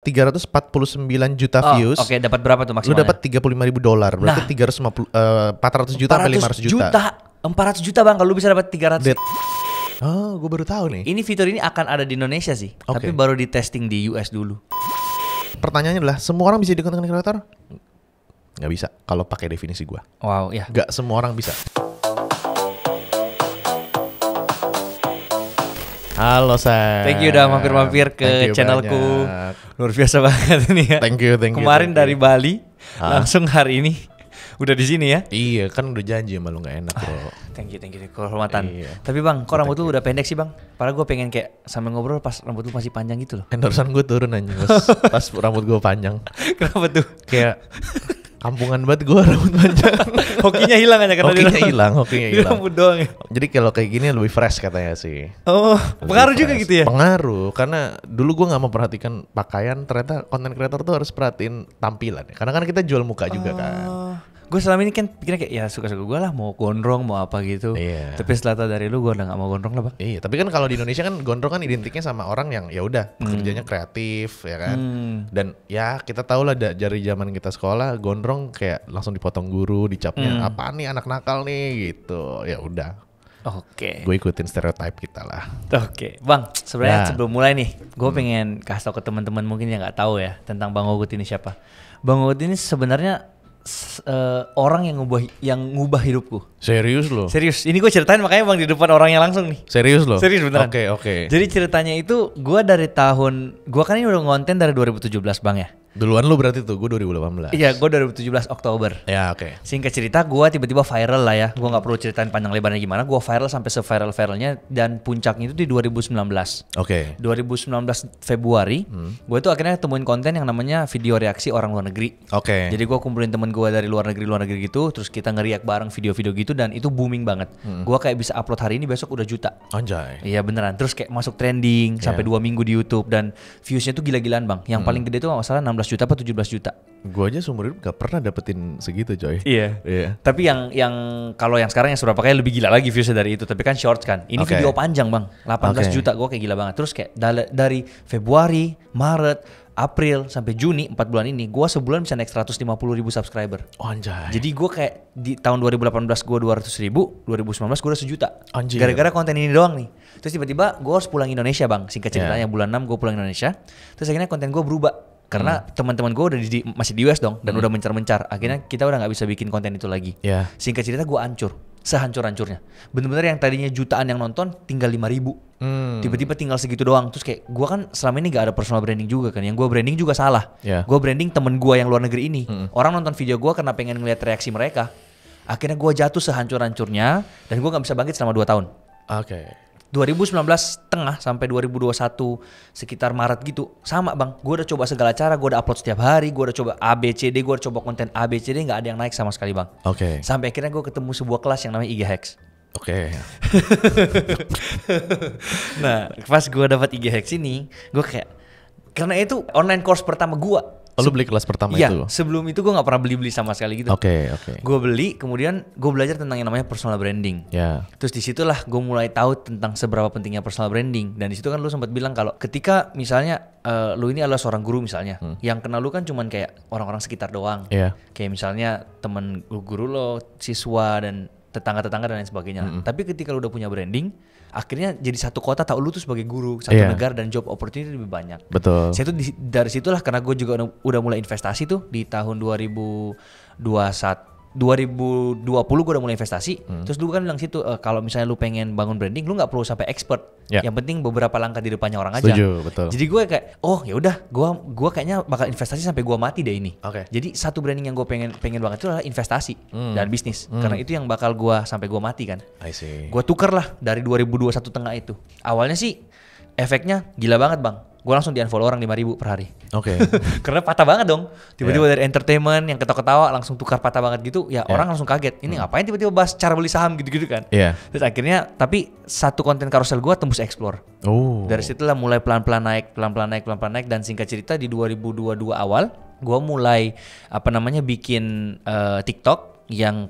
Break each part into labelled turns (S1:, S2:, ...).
S1: 349 juta views.
S2: Oke, dapat berapa tuh
S1: Lu
S2: maksimalnya?
S1: dapat $35.000. Berarti 400 juta sampai 500 juta.
S2: 400 juta bang, kalau lu bisa dapat 300.
S1: Oh, gue baru tahu nih.
S2: Ini fitur ini akan ada di Indonesia sih, tapi baru di testing di US dulu.
S1: Pertanyaannya adalah, semua orang bisa jadi content creator? Nggak bisa, kalau pakai definisi gue.
S2: Wow, ya.
S1: Nggak semua orang bisa. Halo, Say.
S2: Thank you udah mampir-mampir ke channelku.
S1: Banyak.
S2: Luar biasa banget ini ya.
S1: Thank you.
S2: Kemarin dari Bali, langsung hari ini udah di sini ya.
S1: Iya, kan udah janji sama lu, nggak enak bro.
S2: Thank you kehormatan.
S1: Iya.
S2: Tapi bang, kok rambut lu udah pendek sih bang? Padahal gue pengen kayak sambil ngobrol pas rambut lu masih panjang gitu loh.
S1: Endorsean gue turun aja pas rambut gue panjang.
S2: Kenapa tuh?
S1: Kayak kampungan banget gue rambut panjang.
S2: Hokinya hilang aja karena
S1: Hokinya hilang.
S2: Di rambut doang ya.
S1: Jadi kalau kayak gini lebih fresh katanya sih.
S2: Oh, pengaruh
S1: Lebih
S2: juga
S1: fresh.
S2: gitu ya?
S1: Pengaruh, karena dulu gue nggak memperhatikan pakaian. Ternyata content creator tuh harus perhatiin tampilan ya. Karena kan kita jual muka juga kan.
S2: Gue selama ini kan pikirnya kayak ya suka-suka gue lah, mau gondrong mau apa gitu.
S1: Iya.
S2: Tapi setelah tahu dari lu gue udah gak mau gondrong lah bang.
S1: Iya, tapi kan kalau di Indonesia kan gondrong kan identiknya sama orang yang ya udah kerjanya kreatif ya kan. Dan ya kita tahu lah dari zaman kita sekolah gondrong kayak langsung dipotong guru, dicapnya apaan nih anak nakal nih gitu. Ya udah.
S2: Oke.
S1: Gue ikutin stereotype kita lah.
S2: Oke, bang. Sebenarnya
S1: Ya.
S2: sebelum mulai nih, gue pengen kasih tau ke teman-teman mungkin yang nggak tahu ya tentang Bang Ogut ini siapa. Bang Ogut ini sebenarnya orang yang ngubah hidupku.
S1: Serius loh?
S2: Serius, ini gue ceritain makanya bang di depan orangnya langsung nih.
S1: Serius loh?
S2: Serius beneran.
S1: Oke.
S2: Jadi ceritanya itu gue dari gue kan ini udah ngonten dari 2017 bang ya.
S1: Duluan lu berarti tuh, gue 2018.
S2: Iya, gue 2017 Oktober.
S1: Ya oke.
S2: Singkat cerita gue tiba-tiba viral lah ya. Gue gak perlu ceritain panjang lebarnya gimana. Gue viral sampai se-viral-viralnya. Dan puncaknya itu di 2019.
S1: Oke.
S2: 2019 Februari. Gue tuh akhirnya temuin konten yang namanya video reaksi orang luar negeri.
S1: Oke.
S2: Jadi gue kumpulin temen gue dari luar negeri gitu. Terus kita ngeriak bareng video-video gitu. Dan itu booming banget. Gue kayak bisa upload hari ini, besok udah juta.
S1: Anjay.
S2: Iya beneran. Terus kayak masuk trending sampai 2 minggu di YouTube. Dan viewsnya tuh gila-gilaan bang. Yang paling gede tuh gak salah 16 juta apa 17 juta.
S1: Gue aja seumur hidup gak pernah dapetin segitu coy.
S2: Iya.
S1: Iya.
S2: Tapi yang kalau yang sekarang yang sudah pakai lebih gila lagi viewsnya dari itu. Tapi kan shorts kan. Ini video panjang bang. 18 juta. Gue kayak gila banget. Terus kayak dari Februari, Maret, April sampai Juni 4 bulan ini gue sebulan bisa naik 150 ribu subscriber.
S1: Oh, anjay.
S2: Jadi gue kayak di tahun 2018 gue 200 ribu, 2019 gue udah 1 juta.
S1: Anjir.
S2: Gara-gara konten ini doang nih. Terus tiba-tiba gue harus pulang Indonesia bang. Singkat ceritanya bulan 6 gue pulang Indonesia. Terus akhirnya konten gue berubah. Karena teman-teman gue udah masih di US dong dan udah mencar-mencar. Akhirnya kita udah nggak bisa bikin konten itu lagi.
S1: Yeah.
S2: Singkat cerita gue hancur, sehancur-hancurnya. Bener-bener yang tadinya jutaan yang nonton tinggal 5.000. Tiba-tiba tinggal segitu doang. Terus kayak gue kan selama ini gak ada personal branding juga kan. Yang gue branding juga salah.
S1: Yeah.
S2: Gue branding temen gue yang luar negeri ini. Orang nonton video gue karena pengen ngeliat reaksi mereka. Akhirnya gue jatuh sehancur-hancurnya dan gue gak bisa bangkit selama 2 tahun.
S1: Oke.
S2: 2019 tengah sampai 2021 sekitar Maret gitu sama bang, gue udah coba segala cara, gue udah upload setiap hari, gue udah coba ABCD, gue udah coba konten ABCD, nggak ada yang naik sama sekali bang.
S1: Oke.
S2: Sampai akhirnya gue ketemu sebuah kelas yang namanya IG Hacks.
S1: Oke.
S2: Nah pas gue dapat IG Hacks ini, gue kayak karena itu online course pertama gue.
S1: Oh, lu beli kelas pertama
S2: Iya,
S1: itu?
S2: sebelum itu gue gak pernah beli-beli sama sekali gitu.
S1: Oke.
S2: Gue beli, kemudian gue belajar tentang yang namanya personal branding.
S1: Ya.
S2: Terus disitulah gue mulai tahu tentang seberapa pentingnya personal branding. Dan disitu kan lu sempat bilang kalau ketika misalnya lu ini adalah seorang guru misalnya, yang kenal lu kan cuman kayak orang-orang sekitar doang.
S1: Iya.
S2: Kayak misalnya temen guru lo, siswa dan tetangga-tetangga dan lain sebagainya. Tapi ketika lu udah punya branding, akhirnya jadi satu kota tahu lu tuh sebagai guru, satu negara dan job opportunity lebih banyak.
S1: Betul.
S2: Saya tuh dari situlah karena gue juga udah mulai investasi tuh di tahun 2020 gue udah mulai investasi. Terus dulu kan bilang situ kalau misalnya lu pengen bangun branding, lu nggak perlu sampai expert.
S1: Ya.
S2: Yang penting beberapa langkah di depannya orang aja.
S1: Setuju, betul.
S2: Jadi gue kayak ya udah, gue kayaknya bakal investasi sampai gue mati deh ini.
S1: Oke.
S2: Jadi satu branding yang gue pengen banget itu adalah investasi dan bisnis. Karena itu yang bakal gue sampai gue mati kan.
S1: I see.
S2: Gue tuker lah dari 2021 tengah itu. Awalnya sih efeknya gila banget bang. Gue langsung di-unfollow orang 5.000 per hari.
S1: Oke.
S2: Karena patah banget dong. Tiba-tiba dari entertainment yang ketawa-ketawa langsung tukar patah banget gitu. Ya orang langsung kaget. Ini ngapain tiba-tiba bahas cara beli saham gitu-gitu kan.
S1: Iya.
S2: Terus akhirnya tapi satu konten carousel gue tembus explore.
S1: Oh.
S2: Dari situlah mulai pelan-pelan naik. Dan singkat cerita di 2022 awal gue mulai bikin TikTok. yang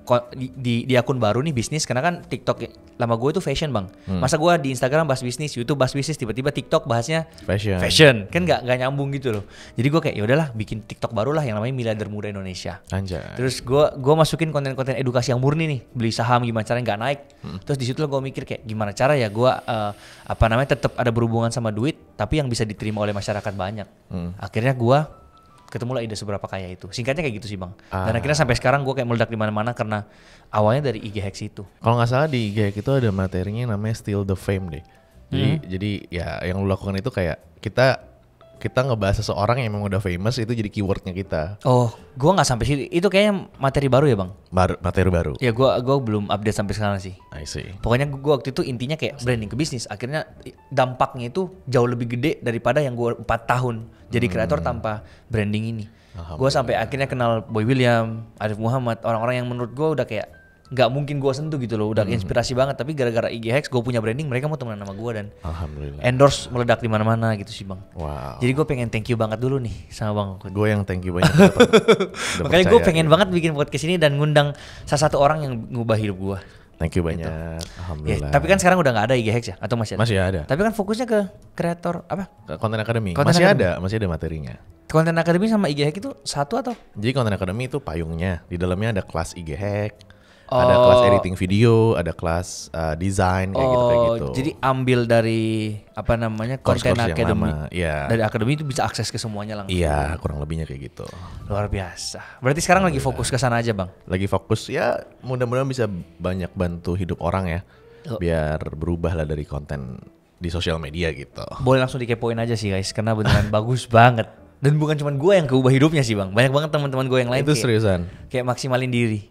S2: di akun baru nih bisnis, karena kan TikTok lama gue itu fashion bang. Masa gue di Instagram bahas bisnis, YouTube bahas bisnis, tiba-tiba TikTok bahasnya fashion. Kan nggak nyambung gitu loh. Jadi gue kayak ya udahlah bikin TikTok baru lah yang namanya Miliarder Muda Indonesia.
S1: Anjay.
S2: Terus gue masukin konten-konten edukasi yang murni nih, beli saham gimana caranya nggak naik. Terus di situ gue mikir kayak gimana cara ya gue tetap ada berhubungan sama duit, tapi yang bisa diterima oleh masyarakat banyak. Akhirnya gue ketemulah ide seberapa kaya itu. Singkatnya kayak gitu sih bang. Dan akhirnya sampai sekarang gue kayak meledak di mana-mana karena awalnya dari IG Hacks itu.
S1: Kalau nggak salah di IG Hacks itu ada materinya namanya Steal the Fame deh. Jadi ya yang lu lakukan itu kayak kita ngebahas seseorang yang memang udah famous, itu jadi keywordnya kita.
S2: Oh, gue nggak sampai situ. Itu kayaknya materi baru ya bang?
S1: Materi baru.
S2: Ya gue belum update sampai sekarang sih.
S1: I see.
S2: Pokoknya gue waktu itu intinya kayak branding ke bisnis. Akhirnya dampaknya itu jauh lebih gede daripada yang gue 4 tahun jadi kreator tanpa branding ini. Gue sampai akhirnya kenal Boy William, Arif Muhammad, orang-orang yang menurut gue udah kayak nggak mungkin gue sentuh gitu loh, udah inspirasi banget. Tapi gara-gara IG Hacks gue punya branding, mereka mau temenan sama gue dan
S1: alhamdulillah
S2: endorse meledak di mana-mana gitu sih bang.
S1: Wow.
S2: Jadi gue pengen thank you banget dulu nih sama bang.
S1: Gue yang thank you banyak.
S2: Makanya gue pengen banget bikin podcast ini dan ngundang salah satu orang yang ngubah hidup gue.
S1: Thank you banyak.
S2: Gitu.
S1: Alhamdulillah.
S2: Ya, tapi kan sekarang udah nggak ada IG Hacks ya? Atau masih ada?
S1: Masih ada.
S2: Tapi kan fokusnya ke kreator apa?
S1: Konten Academy.
S2: Konten
S1: Masih ada materinya.
S2: Konten Academy sama IG Hacks itu satu atau?
S1: Jadi Konten Academy itu payungnya. Di dalamnya ada kelas IG Hack, ada kelas editing video, ada kelas desain kayak gitu.
S2: Jadi ambil dari apa namanya Konten Academy.
S1: Iya.
S2: Dari Academy itu bisa akses ke semuanya langsung.
S1: Iya, kurang lebihnya kayak gitu.
S2: Luar biasa. Berarti sekarang lagi fokus ke sana aja, Bang.
S1: Lagi fokus ya, mudah-mudahan bisa banyak bantu hidup orang ya. Biar berubah lah dari konten di sosial media gitu.
S2: Boleh langsung dikepoin aja sih guys, karena beneran bagus banget. Dan bukan cuma gue yang keubah hidupnya sih bang, banyak banget teman-teman gue yang lain.
S1: Itu seriusan?
S2: Kayak maksimalin diri.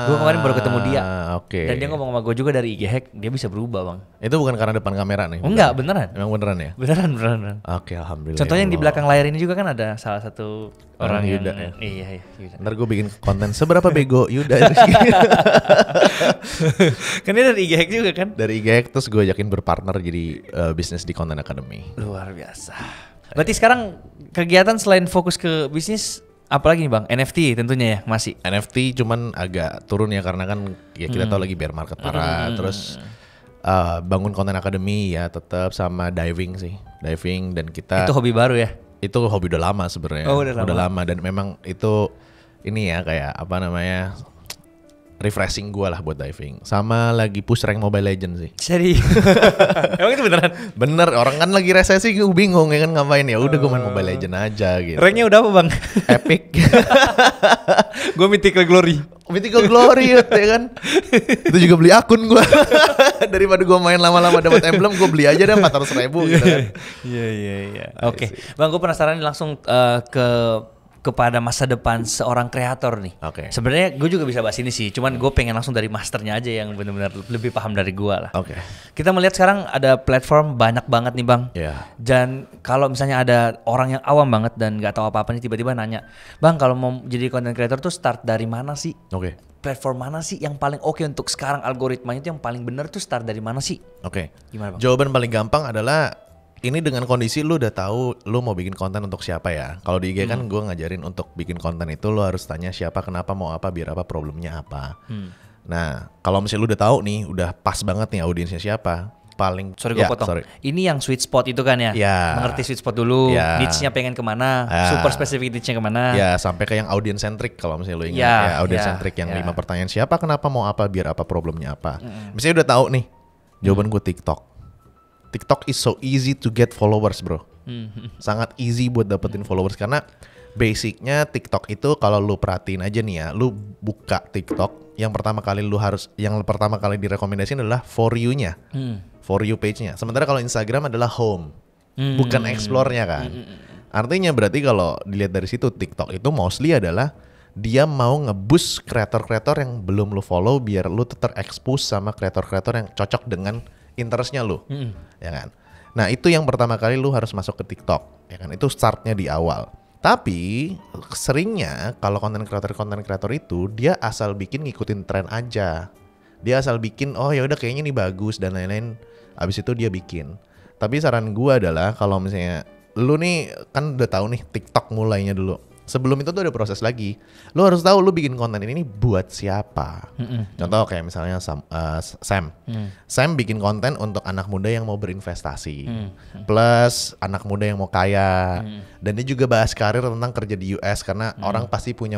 S2: Gue kemarin baru ketemu dia. Dan dia ngomong sama gue juga dari IG Hack, dia bisa berubah bang.
S1: Itu bukan karena depan kamera nih?
S2: Enggak, beneran.
S1: Emang beneran ya?
S2: Beneran.
S1: Oke, alhamdulillah.
S2: Contohnya yang di belakang layar ini juga kan ada salah satu orang
S1: Yuda
S2: yang,
S1: ya?
S2: Iya Yuda.
S1: Ntar gue bikin konten seberapa bego Yuda.
S2: Kan dia dari IG Hack juga kan?
S1: Dari IG Hack terus gue ajakin berpartner jadi bisnis di Content Academy.
S2: Luar biasa. Berarti sekarang kegiatan selain fokus ke bisnis, apalagi nih bang? NFT tentunya ya masih.
S1: NFT cuman agak turun ya karena kan ya kita tahu lagi bear market parah. Terus bangun Content Academy ya tetap, sama diving sih. Diving dan kita.
S2: Itu hobi baru ya?
S1: Itu hobi udah lama sebenarnya.
S2: Oh, udah
S1: lama dan memang itu ini ya kayak apa namanya? Refreshing gue lah buat diving. Sama lagi push rank Mobile Legends sih.
S2: Serius? Emang itu beneran?
S1: Bener, orang kan lagi resesi gue bingung ya kan ngapain ya. Udah gue main Mobile Legends aja gitu.
S2: Ranknya udah apa bang?
S1: Epic.
S2: Gue Mythical Glory.
S1: Mythical Glory ya kan. Itu juga beli akun gue. Daripada gue main lama-lama dapat emblem, gue beli aja deh 400.000 gitu kan.
S2: Iya. Oke. Bang, gue penasaran langsung kepada masa depan seorang kreator nih.
S1: Oke.
S2: Sebenarnya gue juga bisa bahas ini sih, cuman gue pengen langsung dari masternya aja yang benar-benar lebih paham dari gue lah.
S1: Oke.
S2: Kita melihat sekarang ada platform banyak banget nih bang.
S1: Iya.
S2: Dan kalau misalnya ada orang yang awam banget dan nggak tahu apa-apa nih tiba-tiba nanya, bang kalau mau jadi content creator tuh start dari mana sih?
S1: Oke.
S2: Platform mana sih yang paling oke untuk sekarang, algoritmanya itu yang paling benar tuh start dari mana sih?
S1: Oke.
S2: Gimana bang?
S1: Jawaban paling gampang adalah ini dengan kondisi lu udah tahu lu mau bikin konten untuk siapa ya. Kalau di IG kan gue ngajarin untuk bikin konten itu lu harus tanya siapa, kenapa, mau apa, biar apa, problemnya apa. Nah, kalau misalnya lu udah tahu nih, udah pas banget nih audiensnya siapa, paling
S2: Sorry gue potong. Ini yang sweet spot itu kan ya? Mengerti sweet spot dulu, niche-nya pengen kemana, super spesifik niche-nya kemana.
S1: Ya, sampai ke yang audience centric kalau misalnya lu ingat ya, audience centric yang 5 pertanyaan siapa, kenapa, mau apa, biar apa, problemnya apa. Misalnya udah tahu nih, jawaban gue TikTok. TikTok is so easy to get followers bro. Sangat easy buat dapetin followers karena basicnya TikTok itu kalau lu perhatiin aja nih ya, lu buka TikTok yang pertama kali direkomendasiin adalah for you-nya, for you page-nya. Sementara kalau Instagram adalah home, bukan explore-nya kan. Artinya berarti kalau dilihat dari situ TikTok itu mostly adalah dia mau nge-boost kreator-kreator yang belum lu follow biar lu ter-expose sama kreator-kreator yang cocok dengan interestnya lu, ya kan. Nah itu yang pertama kali lu harus masuk ke TikTok, ya kan. Itu startnya di awal. Tapi seringnya kalau konten kreator itu dia asal bikin ngikutin tren aja. Dia asal bikin, oh ya udah kayaknya ini bagus dan lain-lain. Abis itu dia bikin. Tapi saran gua adalah kalau misalnya lu nih kan udah tahu nih TikTok mulainya dulu. Sebelum itu tuh ada proses lagi. Lu harus tahu lu bikin konten ini buat siapa. Contoh kayak misalnya Sam. Sam bikin konten untuk anak muda yang mau berinvestasi. Plus anak muda yang mau kaya. Dan dia juga bahas karir tentang kerja di US karena orang pasti punya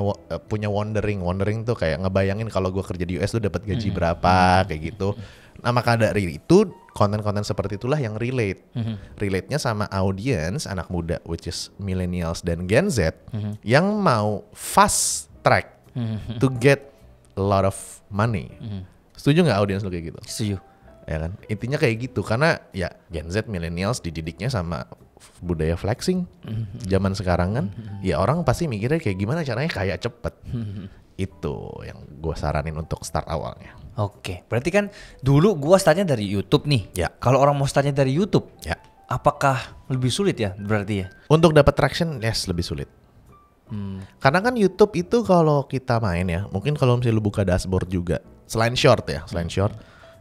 S1: wondering. Wondering tuh kayak ngebayangin kalau gue kerja di US tuh dapat gaji berapa kayak gitu. Nah maka dari itu konten-konten seperti itulah yang relate. Relate-nya sama audience anak muda which is millennials dan Gen Z yang mau fast track to get a lot of money. Setuju nggak audience lo kayak gitu?
S2: Setuju.
S1: Ya kan? Intinya kayak gitu karena ya Gen Z millennials dididiknya sama budaya flexing. Zaman sekarang kan ya orang pasti mikirnya kayak gimana caranya kaya cepet. Itu yang gue saranin untuk start awalnya.
S2: Oke, berarti kan dulu gua startnya dari YouTube nih.
S1: Ya.
S2: Kalau orang mau startnya dari YouTube,
S1: Ya.
S2: apakah lebih sulit ya berarti ya?
S1: Untuk dapat traction, yes lebih sulit. Karena kan YouTube itu kalau kita main ya, mungkin kalau misalnya lu buka dashboard juga, selain short,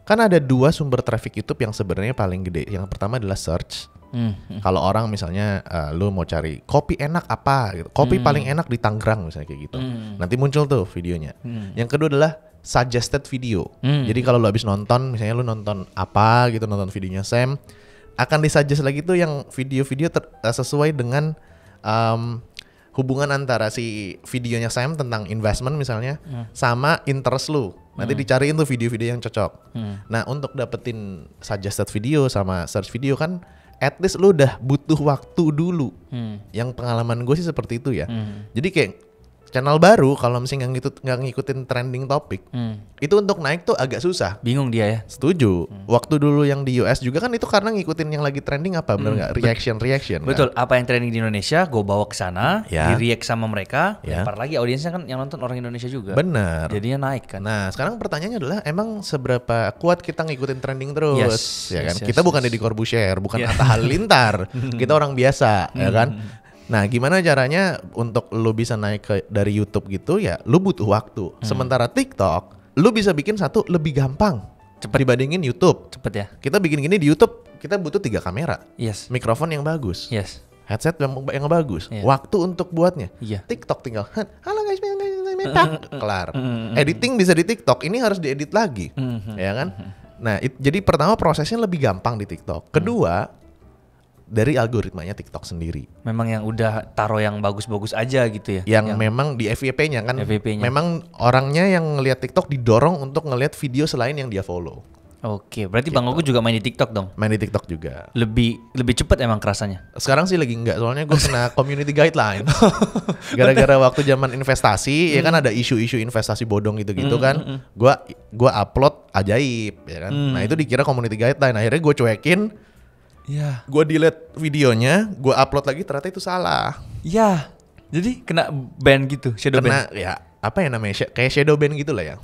S1: kan ada 2 sumber traffic YouTube yang sebenarnya paling gede. Yang pertama adalah search. Kalau orang misalnya lu mau cari kopi enak apa gitu, kopi paling enak di Tangerang misalnya kayak gitu, nanti muncul tuh videonya. Yang kedua adalah suggested video. Jadi kalau lu habis nonton, misalnya lu nonton apa gitu, nonton videonya Sam, akan disuggest lagi tuh yang video-video sesuai dengan hubungan antara si videonya Sam tentang investment misalnya sama interest lu. Nanti dicariin tuh video-video yang cocok. Nah untuk dapetin suggested video sama search video kan at least lu udah butuh waktu dulu. Yang pengalaman gue sih seperti itu ya. Jadi kayak channel baru kalau misalnya nggak ngikutin trending topik, itu untuk naik tuh agak susah.
S2: Bingung dia ya.
S1: Setuju. Waktu dulu yang di US juga kan itu karena ngikutin yang lagi trending apa, bener nggak? Reaction.
S2: Betul.
S1: Kan?
S2: Apa yang trending di Indonesia, gue bawa ke sana,
S1: Ya.
S2: di-react sama mereka.
S1: Ya.
S2: Lempar lagi audiensnya kan yang nonton orang Indonesia juga.
S1: Bener.
S2: Jadinya naik kan.
S1: Nah sekarang pertanyaannya adalah emang seberapa kuat kita ngikutin trending terus, ya kan?
S2: Yes,
S1: Kita bukan Deddy Corbuzier, bukan Atta Halilintar, kita orang biasa, ya kan? Nah gimana caranya untuk lu bisa naik dari YouTube gitu ya, lu butuh waktu. Sementara TikTok, lu bisa bikin satu lebih gampang dibandingin YouTube.
S2: Cepet ya.
S1: Kita bikin gini di YouTube, kita butuh 3 kamera,
S2: Yes.
S1: mikrofon yang bagus,
S2: Yes.
S1: headset yang bagus,
S2: Iya.
S1: waktu untuk buatnya.
S2: Iya.
S1: TikTok tinggal, halo guys, tak, kelar. Editing bisa di TikTok, ini harus diedit lagi, ya kan? Nah, jadi pertama prosesnya lebih gampang di TikTok. Kedua, dari algoritmanya TikTok sendiri.
S2: Memang yang udah taruh yang bagus-bagus aja gitu ya.
S1: Yang memang di FYP-nya kan,
S2: FYP-nya.
S1: memang orangnya yang ngelihat TikTok didorong untuk ngelihat video selain yang dia follow.
S2: Oke, berarti Bang Ogu juga main di TikTok dong.
S1: Main di TikTok juga.
S2: Lebih cepet emang kerasanya.
S1: Sekarang sih lagi enggak, soalnya gue kena community guideline. Gara-gara waktu zaman investasi, ya kan ada isu-isu investasi bodong gitu-gitu kan. Gua upload ajaib, ya kan. Nah itu dikira community guideline. Akhirnya gue cuekin.
S2: Iya.
S1: Gue delete videonya, gue upload lagi ternyata itu salah.
S2: Ya. Jadi kena ban gitu, shadow ban.
S1: Kena ya apa ya namanya kayak shadow ban gitu lah ya.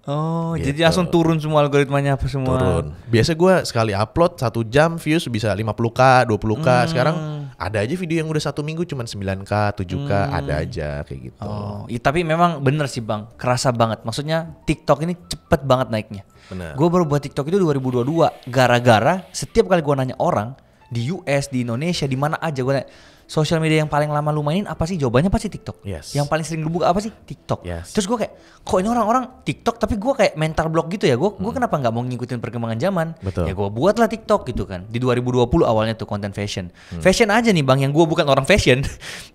S2: Oh,
S1: Gitu.
S2: jadi langsung turun semua algoritmanya apa semua.
S1: Turun. Biasa gue sekali upload 1 jam views bisa 50k, 20k. Sekarang ada aja video yang udah 1 minggu cuman 9k, 7k, ada aja kayak gitu.
S2: Oh, ya, tapi memang bener sih Bang, kerasa banget. Maksudnya TikTok ini cepet banget naiknya.
S1: Bener.
S2: Gue baru buat TikTok itu 2022, gara-gara setiap kali gue nanya orang di US, di Indonesia, di mana aja gue nanya, sosial media yang paling lama lu mainin apa sih? Jawabannya pasti TikTok.
S1: Yes.
S2: Yang paling sering lu buka apa sih? TikTok.
S1: Yes.
S2: Terus gue kayak, kok ini orang-orang TikTok tapi gue kayak mental block gitu ya. Gue kenapa nggak mau ngikutin perkembangan zaman?
S1: Betul.
S2: Ya gue buatlah TikTok gitu kan. Di 2020 awalnya tuh konten fashion. Fashion aja nih Bang, yang gue bukan orang fashion.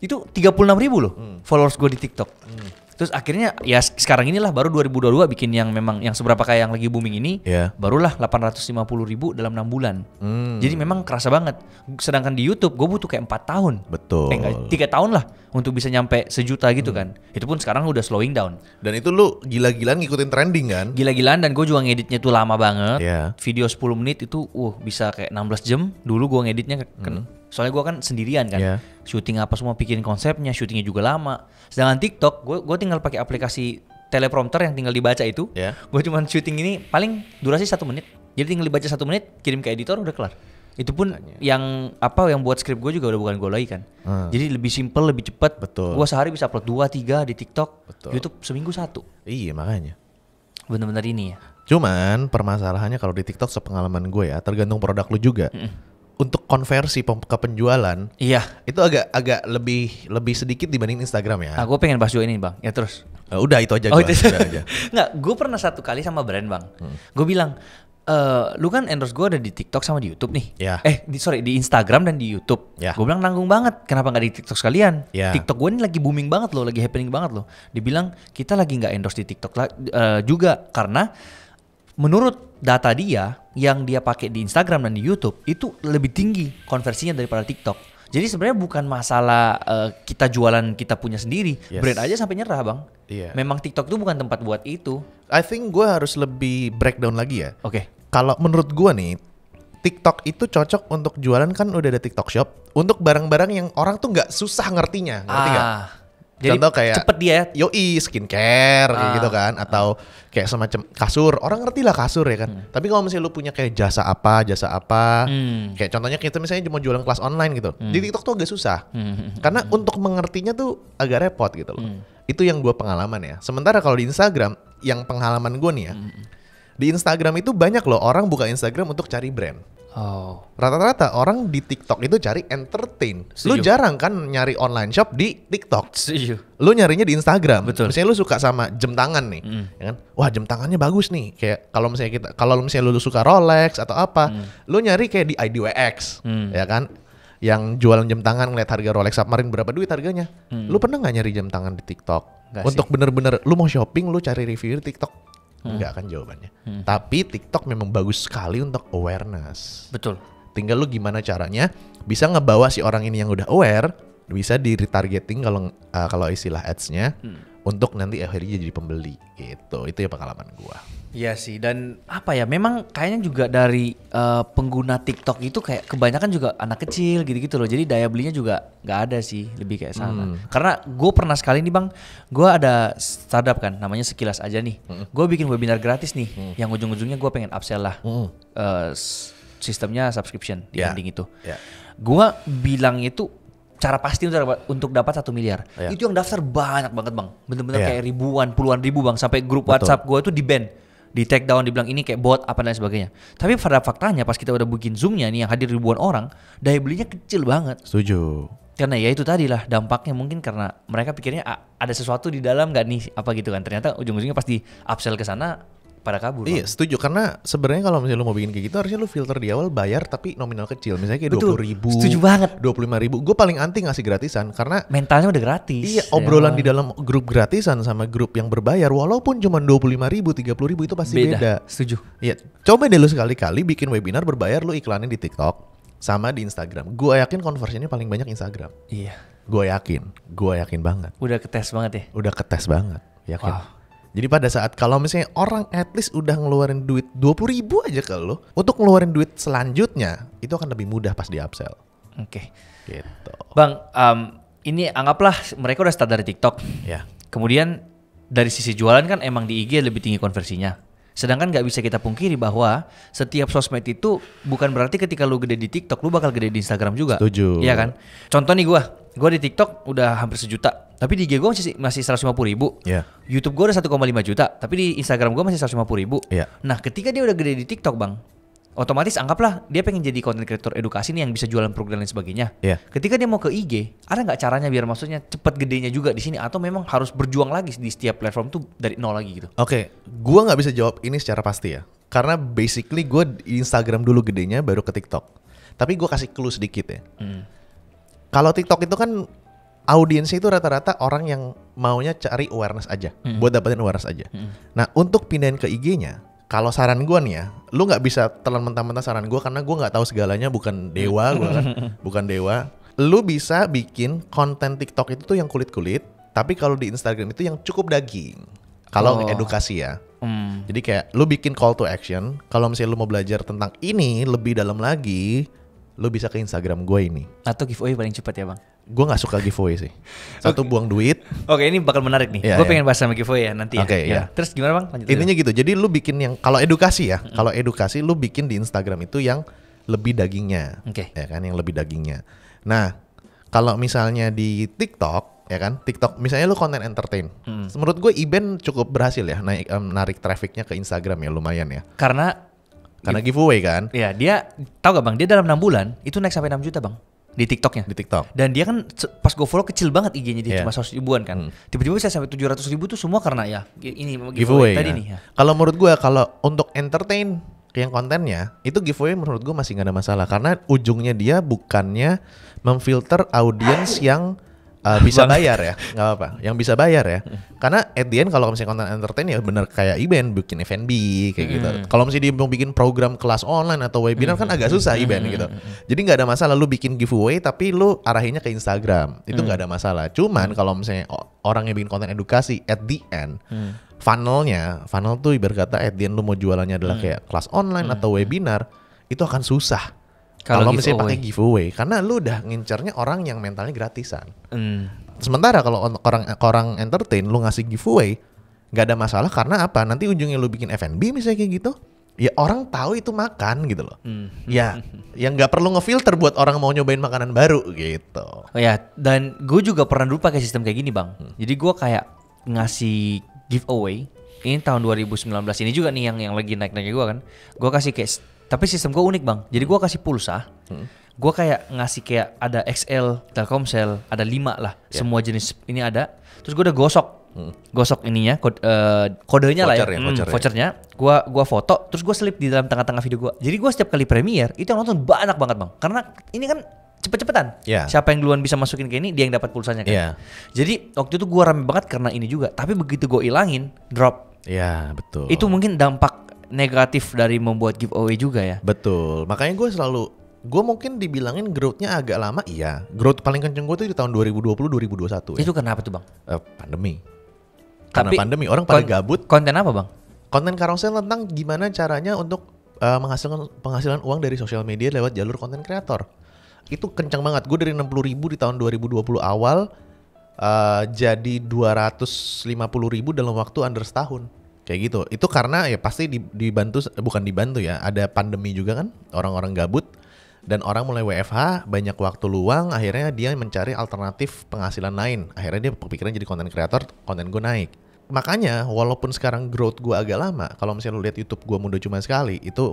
S2: Itu 36.000 loh followers gue di TikTok. Terus akhirnya ya sekarang inilah baru 2022 bikin yang memang yang seberapa kayak yang lagi booming ini,
S1: Yeah.
S2: barulah 850.000 dalam 6 bulan. Jadi memang kerasa banget. Sedangkan di YouTube gue butuh kayak 4 tahun.
S1: Betul.
S2: 3 tahun lah untuk bisa nyampe 1 juta gitu kan. Itu pun sekarang udah slowing down.
S1: Dan itu lu gila-gilaan ngikutin trending kan?
S2: Gila-gilaan, dan gue juga ngeditnya tuh lama banget.
S1: Yeah.
S2: Video 10 menit itu bisa kayak 16 jam. Dulu gue ngeditnya soalnya gue kan sendirian kan.
S1: Yeah.
S2: Syuting apa semua, bikin konsepnya, syutingnya juga lama. Sedangkan TikTok gue tinggal pakai aplikasi teleprompter yang tinggal dibaca itu.
S1: Yeah.
S2: Gue cuman syuting ini paling durasi 1 menit. Jadi tinggal dibaca 1 menit, kirim ke editor, udah kelar. Itu pun yang buat skrip gue juga udah bukan gue lagi kan. Jadi lebih simple, lebih cepat.
S1: Betul.
S2: Gue sehari bisa upload 2-3 di TikTok.
S1: Betul.
S2: YouTube seminggu 1.
S1: Iya makanya.
S2: Bener-bener ini ya.
S1: Cuman permasalahannya kalau di TikTok sepengalaman gue ya, tergantung produk lu juga. untuk konversi ke penjualan,
S2: Iya.
S1: itu agak lebih sedikit dibanding Instagram ya.
S2: Nah, gue pengen bahas juga ini bang. Ya terus.
S1: Udah itu aja
S2: Oh,
S1: gua.
S2: itu.
S1: Udah aja.
S2: Nggak, gue pernah satu kali sama brand bang. Gue bilang, lu kan endorse gue ada di TikTok sama di YouTube nih.
S1: Ya.
S2: Di Instagram dan di YouTube.
S1: Ya.
S2: Gue bilang nanggung banget. Kenapa nggak di TikTok sekalian?
S1: Ya.
S2: TikTok gue ini lagi booming banget loh, lagi happening banget loh. Dibilang kita lagi nggak endorse di TikTok juga karena menurut data dia yang dia pakai di Instagram dan di YouTube itu lebih tinggi konversinya daripada TikTok. Jadi sebenarnya bukan masalah kita jualan kita punya sendiri.
S1: Yes.
S2: Brand aja sampai nyerah bang.
S1: Iya.
S2: Memang TikTok itu bukan tempat buat itu.
S1: I think gue harus lebih breakdown lagi ya.
S2: Oke.
S1: Kalau menurut gue nih, TikTok itu cocok untuk jualan kan udah ada TikTok Shop. Untuk barang-barang yang orang tuh nggak susah ngertinya, ngerti nggak?
S2: Jadi
S1: Contoh kayak
S2: cepet dia.
S1: yoi skincare kayak gitu kan, atau kayak semacam kasur. Orang ngerti lah kasur ya kan. Tapi kalau misalnya lu punya kayak jasa apa, kayak contohnya kita misalnya mau jualan kelas online gitu. Di TikTok tuh agak susah. Karena untuk mengertinya tuh agak repot gitu loh. Itu yang gue pengalaman ya. Sementara kalau di Instagram, yang pengalaman gue nih ya. Di Instagram itu banyak loh orang buka Instagram untuk cari brand.
S2: Oh.
S1: Rata-rata orang di TikTok itu cari entertain. Lu
S2: Setuju.
S1: jarang kan nyari online shop di TikTok.
S2: Setuju.
S1: Lu nyarinya di Instagram.
S2: Betul.
S1: Misalnya lu suka sama jam tangan nih, ya kan? Wah, jam tangannya bagus nih. Kayak kalau misalnya lu suka Rolex atau apa, lu nyari kayak di IDWX, ya kan? Yang jualan jam tangan ngeliat harga Rolex Submarine berapa duit harganya. Lu pernah nggak nyari jam tangan di TikTok?
S2: Nggak
S1: Untuk bener-bener lu mau shopping, lu cari review di TikTok. Enggak kan jawabannya. Tapi TikTok memang bagus sekali untuk awareness.
S2: Betul.
S1: Tinggal lu gimana caranya bisa ngebawa si orang ini yang udah aware bisa di retargeting kalau istilah ads-nya untuk nanti akhirnya jadi pembeli gitu. Itu ya pengalaman gua.
S2: Iya sih, dan apa ya, memang kayaknya juga dari pengguna TikTok itu kayak kebanyakan juga anak kecil gitu-gitu loh. Jadi daya belinya juga nggak ada sih, lebih kayak sana. Karena gue pernah sekali nih bang, gue ada startup kan, namanya Sekilas Aja nih. Gue bikin webinar gratis nih, yang ujung-ujungnya gue pengen upsell lah. Sistemnya subscription di ending itu. Gue bilang itu cara pasti untuk dapat 1 miliar. Itu yang daftar banyak banget bang, bener-bener kayak ribuan, puluhan ribu bang, sampai grup WhatsApp gue itu di ban, di take down, dibilang ini kayak bot apa dan sebagainya. Tapi pada faktanya pas kita udah bikin zoomnya nih yang hadir ribuan orang, daya belinya kecil banget.
S1: Setuju.
S2: Karena ya itu tadi lah dampaknya, mungkin karena mereka pikirnya ada sesuatu di dalam nggak nih apa gitu kan. Ternyata ujung-ujungnya pasti upsell ke sana pada kabur.
S1: Iya, setuju. Karena sebenarnya kalau misalnya lu mau bikin kayak gitu harusnya lu filter di awal bayar tapi nominal kecil. Misalnya kayak 20.000.
S2: Setuju banget.
S1: 25.000. Gue paling anti ngasih gratisan karena
S2: mentalnya udah gratis.
S1: iya, obrolan di dalam grup gratisan sama grup yang berbayar walaupun cuma 25.000, 30.000 itu pasti beda.
S2: Setuju.
S1: Iya, coba deh lu sekali-kali bikin webinar berbayar, lu iklanin di TikTok sama di Instagram. Gue yakin conversionnya paling banyak Instagram.
S2: Iya.
S1: Gue yakin banget.
S2: Udah ketes banget ya.
S1: Udah ketes banget, yakin.
S2: Wow.
S1: Jadi pada saat kalau misalnya orang at least udah ngeluarin duit 20.000 aja ke lu, untuk ngeluarin duit selanjutnya itu akan lebih mudah pas di upsell.
S2: Oke.
S1: Gitu.
S2: Bang, ini anggaplah mereka udah start dari TikTok.
S1: Ya.
S2: Kemudian dari sisi jualan kan emang di IG lebih tinggi konversinya. Sedangkan nggak bisa kita pungkiri bahwa setiap sosmed itu bukan berarti ketika lu gede di TikTok lu bakal gede di Instagram juga.
S1: Setuju.
S2: Iya kan? Contoh nih gue di TikTok udah hampir 1 juta, tapi di IG gue masih 150.000.
S1: Iya.
S2: YouTube gue udah 1,5 juta, tapi di Instagram gue masih 150.000.
S1: Iya.
S2: Nah, ketika dia udah gede di TikTok bang, otomatis anggaplah dia pengen jadi content creator edukasi nih yang bisa jualan produk dan lain sebagainya.
S1: Iya.
S2: Ketika dia mau ke IG, ada nggak caranya biar maksudnya cepet gedenya juga di sini, atau memang harus berjuang lagi di setiap platform tuh dari nol lagi gitu?
S1: Oke, gue nggak bisa jawab ini secara pasti ya, karena basically gue di Instagram dulu gedenya baru ke TikTok. Tapi gue kasih clue sedikit ya. Kalau TikTok itu kan audiensnya itu rata-rata orang yang maunya cari awareness aja, buat dapetin awareness aja. Nah, untuk pindahin ke IG-nya, kalau saran gue nih ya, lu nggak bisa telan mentah-mentah saran gue karena gue nggak tahu segalanya, bukan dewa gue kan, bukan dewa. Lu bisa bikin konten TikTok itu tuh yang kulit-kulit, tapi kalau di Instagram itu yang cukup daging. Kalau edukasi ya. Jadi kayak lu bikin call to action, kalau misalnya lu mau belajar tentang ini lebih dalam lagi, lu bisa ke Instagram gue ini.
S2: Atau giveaway paling cepat ya bang?
S1: Gue gak suka giveaway sih. Satu buang duit.
S2: Oke, ini bakal menarik nih.
S1: Iya,
S2: Gue
S1: iya.
S2: pengen bahas sama giveaway ya nanti ya.
S1: Oke,
S2: Ya.
S1: iya.
S2: Terus gimana bang? Lanjut
S1: Intinya gitu. Jadi lu bikin yang kalau edukasi ya, kalau edukasi lu bikin di Instagram itu yang lebih dagingnya.
S2: Oke.
S1: Ya kan, yang lebih dagingnya. Nah, kalau misalnya di TikTok, ya kan? TikTok misalnya lu konten entertain. Menurut gue Iben cukup berhasil ya narik trafficnya ke Instagram ya, lumayan ya.
S2: Karena
S1: Karena giveaway kan.
S2: Iya, dia tahu gak bang? Dia dalam 6 bulan itu naik sampai 6 juta bang di TikToknya.
S1: Di TikTok.
S2: Dan dia kan pas gue follow kecil banget IG-nya dia cuma 100 ribuan kan. Tiba-tiba bisa sampai 700 ribu tuh semua karena ya ini giveaway tadi
S1: ya.
S2: nih. Ya.
S1: Kalau menurut gue kalau untuk entertain yang kontennya itu giveaway menurut gue masih gak ada masalah karena ujungnya dia bukannya memfilter audiens yang bisa bayar ya, nggak apa-apa. Yang bisa bayar ya, karena at the end kalau misalnya konten entertain ya bener kayak Iben bikin F&B kayak gitu. Kalau misalnya dia mau bikin program kelas online atau webinar kan agak susah Iben gitu. Jadi nggak ada masalah lu bikin giveaway tapi lu arahinnya ke Instagram, itu nggak ada masalah. Cuman kalau misalnya orang yang bikin konten edukasi at the end, funnel tuh ibarat kata at the end lu mau jualannya adalah kayak kelas online atau webinar, itu akan susah. Kalau misalnya pakai giveaway, karena lu udah ngincernya orang yang mentalnya gratisan. Sementara kalau orang entertain, lu ngasih giveaway, nggak ada masalah karena apa? Nanti ujungnya lu bikin F&B misalnya kayak gitu, ya orang tahu itu makan gitu loh. Ya, yang nggak perlu ngefilter buat orang mau nyobain makanan baru gitu.
S2: Oh ya, dan gue juga pernah dulu pakai sistem kayak gini bang. Jadi gue kayak ngasih giveaway. Ini tahun 2019 ini juga nih yang lagi naik-naiknya gue kan. Gue kasih kayak tapi sistem gue unik bang. Jadi gue kasih pulsa. Gue kayak ngasih kayak ada XL, Telkomsel, ada 5 lah. Semua jenis ini ada. Terus gue udah gosok ininya, kodenya lah ya. Vouchernya. Gue foto. Terus gue slip di dalam tengah-tengah video gue. Jadi gue setiap kali premiere itu yang nonton banyak banget bang. Karena ini kan cepet-cepetan. Siapa yang duluan bisa masukin ke ini dia yang dapat pulsanya kan. Jadi waktu itu gue rame banget karena ini juga. Tapi begitu gue ilangin, drop.
S1: Iya betul.
S2: Itu mungkin dampak negatif dari membuat giveaway juga ya.
S1: Betul. Makanya gue mungkin dibilangin growth-nya agak lama. Iya. Growth paling kenceng gue tuh di tahun 2020-2021 ya.
S2: Itu kenapa tuh bang?
S1: Pandemi. Karena pandemi orang pada gabut.
S2: Konten apa bang?
S1: Konten carousel tentang gimana caranya untuk menghasilkan penghasilan uang dari sosial media lewat jalur konten kreator. Itu kencang banget. Gue dari 60.000 di tahun 2020 awal jadi 250.000 dalam waktu under setahun. Kayak gitu. Itu karena ya pasti bukan dibantu ya. Ada pandemi juga kan. Orang-orang gabut. Dan orang mulai WFH. Banyak waktu luang. Akhirnya dia mencari alternatif penghasilan lain. Akhirnya dia kepikiran jadi konten kreator. Konten gue naik. Makanya walaupun sekarang growth gue agak lama. Kalau misalnya lu lihat YouTube gue mudah cuma sekali. Itu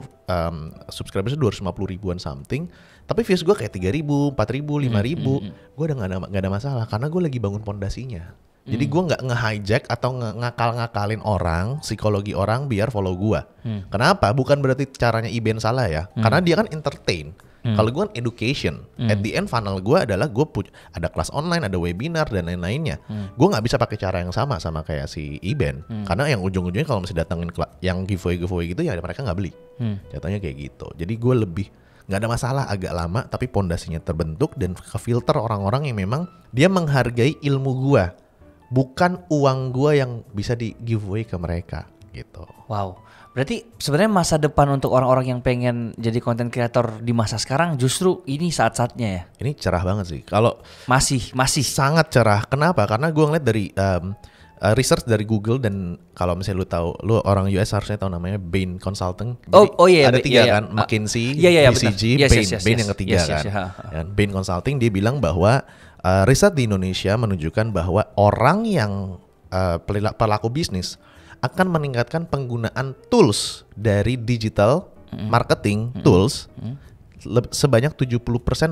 S1: subscribersnya 250 ribuan something. Tapi views gue kayak 3.000, 4.000, 5.000. Gue udah gak ada masalah. Karena gue lagi bangun pondasinya. Jadi gue nggak nge-hijack atau ngakal-ngakalin orang, psikologi orang biar follow gue. Kenapa? Bukan berarti caranya Iben salah ya. Karena dia kan entertain. Kalau gue kan education. At the end funnel gue adalah gue ada kelas online, ada webinar dan lain-lainnya. Gue nggak bisa pakai cara yang sama kayak si Iben. Karena yang ujung-ujungnya kalau masih datangin yang giveaway gitu ya mereka nggak beli. Jatuhnya kayak gitu. Jadi gue lebih nggak ada masalah agak lama tapi pondasinya terbentuk dan kefilter orang-orang yang memang dia menghargai ilmu gue. Bukan uang gue yang bisa di giveaway ke mereka gitu.
S2: Wow, berarti sebenarnya masa depan untuk orang-orang yang pengen jadi konten kreator di masa sekarang justru ini saat-saatnya ya?
S1: Ini cerah banget sih. Kalau
S2: masih
S1: sangat cerah. Kenapa? Karena gue ngeliat dari research dari Google dan kalau misalnya lu orang US harusnya tahu namanya Bain Consulting.
S2: Iya.
S1: Ada 3 kan, McKinsey, BCG, Bain yang ketiga kan. Bain Consulting dia bilang bahwa riset di Indonesia menunjukkan bahwa orang yang pelaku bisnis akan meningkatkan penggunaan tools dari digital marketing tools sebanyak 70%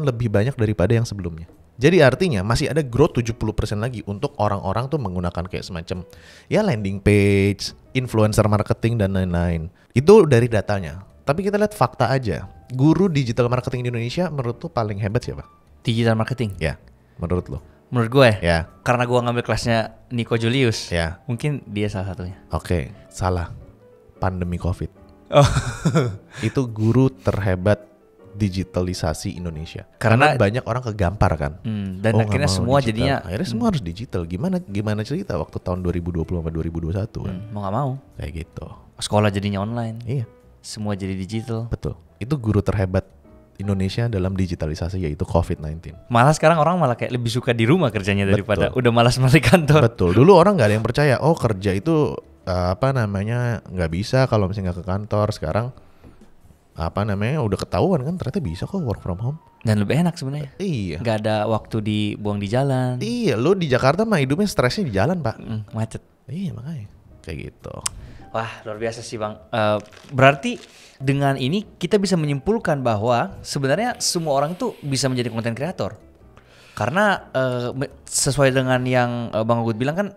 S1: lebih banyak daripada yang sebelumnya. Jadi artinya masih ada growth 70% lagi untuk orang-orang tuh menggunakan kayak semacam ya landing page, influencer marketing dan lain-lain. Itu dari datanya. Tapi kita lihat fakta aja. Guru digital marketing di Indonesia menurut tuh paling hebat siapa?
S2: Digital marketing?
S1: Ya. Menurut lo?
S2: Menurut gue
S1: ya.
S2: Karena gue ngambil kelasnya Nico Julius.
S1: Ya.
S2: Mungkin dia salah satunya.
S1: Oke, salah. Pandemi COVID. Itu guru terhebat digitalisasi Indonesia. Karena banyak orang kegampar kan.
S2: Dan akhirnya semua digital.
S1: Akhirnya semua harus digital. Gimana cerita waktu tahun 2020 sama 2021 kan.
S2: Mau gak mau.
S1: Kayak gitu.
S2: Sekolah jadinya online.
S1: Iya.
S2: Semua jadi digital.
S1: Betul. Itu guru terhebat Indonesia dalam digitalisasi yaitu COVID-19.
S2: Malah sekarang orang malah kayak lebih suka di rumah kerjanya daripada udah malas balik kantor.
S1: Betul. Dulu orang nggak ada yang percaya. Oh kerja itu nggak bisa kalau misalnya nggak ke kantor. Sekarang udah ketahuan kan ternyata bisa kok work from home.
S2: Dan lebih enak sebenarnya.
S1: Iya.
S2: Gak ada waktu dibuang di jalan.
S1: Iya. Lo di Jakarta mah hidupnya stresnya di jalan pak.
S2: Macet.
S1: Iya makanya kayak gitu.
S2: Wah, luar biasa sih Bang. Berarti dengan ini kita bisa menyimpulkan bahwa sebenarnya semua orang itu bisa menjadi content creator. Karena sesuai dengan yang Bang Ogut bilang kan,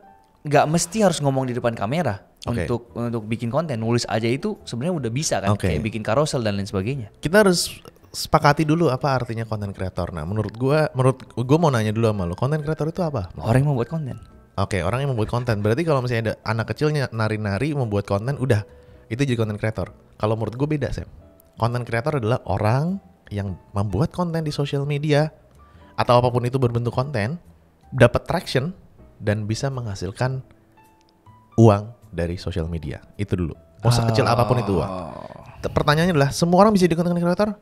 S2: nggak mesti harus ngomong di depan kamera untuk bikin konten. Nulis aja itu sebenarnya udah bisa kan, kayak bikin carousel dan lain sebagainya.
S1: Kita harus sepakati dulu apa artinya content creator. Nah, menurut gua mau nanya dulu sama lu, content creator itu apa?
S2: Orang yang membuat konten.
S1: Oke, orang yang membuat konten. Berarti kalau misalnya ada anak kecilnya nari-nari membuat konten, udah itu jadi content creator. Kalau menurut gue beda, Sam. Content creator adalah orang yang membuat konten di social media atau apapun itu berbentuk konten, dapat traction dan bisa menghasilkan uang dari social media. Itu dulu. Mau sekecil apapun itu uang. Pertanyaannya adalah, semua orang bisa jadi content creator?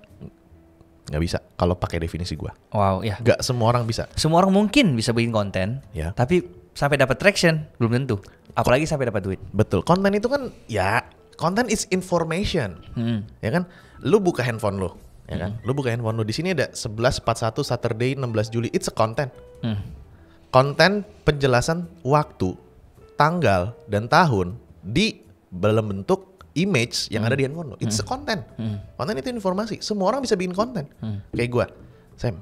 S1: Nggak bisa kalau pakai definisi gue.
S2: Wow, ya.
S1: Nggak semua orang bisa.
S2: Semua orang mungkin bisa bikin konten,
S1: ya.
S2: Tapi sampai dapat traction belum tentu. Apalagi sampai dapat duit.
S1: Betul. Konten itu kan ya, konten is information. Ya kan? Lu buka handphone lu, ya kan? Lu buka handphone lu, di sini ada 11.41 Saturday 16 Juli. It's a content. Konten penjelasan waktu, tanggal dan tahun di dalam bentuk image yang ada di handphone lo. It's a content. Konten itu informasi. Semua orang bisa bikin konten. Kayak gue, Sam,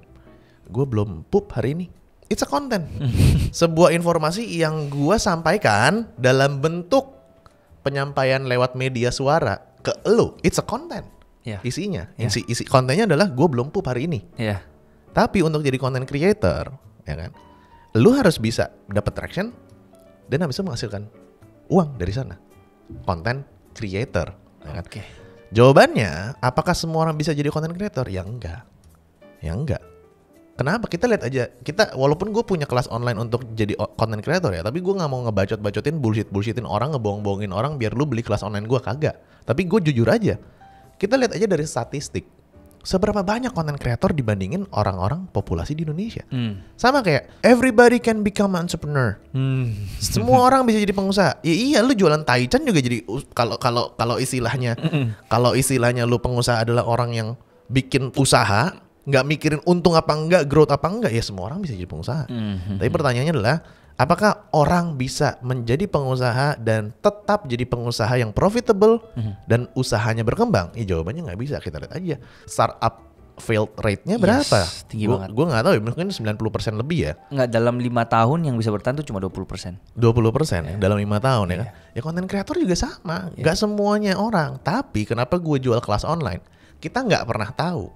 S1: gue belum pup hari ini. It's a content. Sebuah informasi yang gue sampaikan dalam bentuk penyampaian lewat media suara ke lo. It's a content. Isinya, isi kontennya adalah gue belum pup hari ini. Tapi untuk jadi content creator, ya kan, lu harus bisa dapat traction dan habis itu menghasilkan uang dari sana. Content creator, ya kan? Jawabannya, apakah semua orang bisa jadi content creator? Ya enggak. Kenapa? Kita lihat aja, walaupun gue punya kelas online untuk jadi content creator ya, tapi gue nggak mau ngebacot-bacotin, bullshitin orang, ngebohong-bohongin orang biar lu beli kelas online gue, kagak. Tapi gue jujur aja, kita lihat aja dari statistik, seberapa banyak content creator dibandingin orang-orang populasi di Indonesia. Sama kayak everybody can become entrepreneur. Semua orang bisa jadi pengusaha. Ya iya, lu jualan taichan juga jadi, kalau istilahnya lu pengusaha adalah orang yang bikin usaha, nggak mikirin untung apa enggak, growth apa enggak, ya semua orang bisa jadi pengusaha. Tapi pertanyaannya adalah, apakah orang bisa menjadi pengusaha dan tetap jadi pengusaha yang profitable dan usahanya berkembang? Ya jawabannya nggak bisa. Kita lihat aja startup failed rate-nya berapa?
S2: Tinggi banget.
S1: Gue nggak tahu ya, mungkin 90% lebih ya.
S2: Nggak, dalam 5 tahun yang bisa bertahan tuh cuma 20%.
S1: 20% ya, dalam 5 tahun ya kan. Ya content creator juga sama. Nggak semuanya orang. Tapi kenapa gue jual kelas online? Kita nggak pernah tahu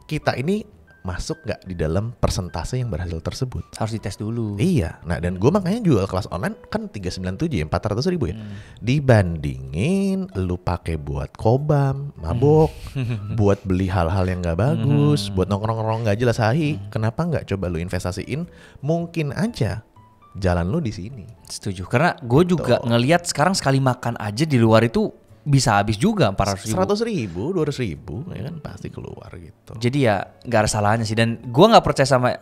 S1: kita ini masuk nggak di dalam persentase yang berhasil tersebut.
S2: Harus dites dulu.
S1: Iya. Nah, dan gue makanya jual kelas online kan 397 ya, 400.000 ya. Dibandingin lu pakai buat kobam, mabok, buat beli hal-hal yang nggak bagus, buat nongkrong-nongkrong nggak jelas kenapa nggak coba lu investasiin? Mungkin aja jalan lu di sini.
S2: Setuju. Karena gue juga ngelihat sekarang sekali makan aja di luar itu bisa habis juga 400.000,
S1: 100.000, 200.000 ya kan pasti keluar gitu.
S2: Jadi ya nggak ada salahnya sih. Dan gue nggak percaya sama,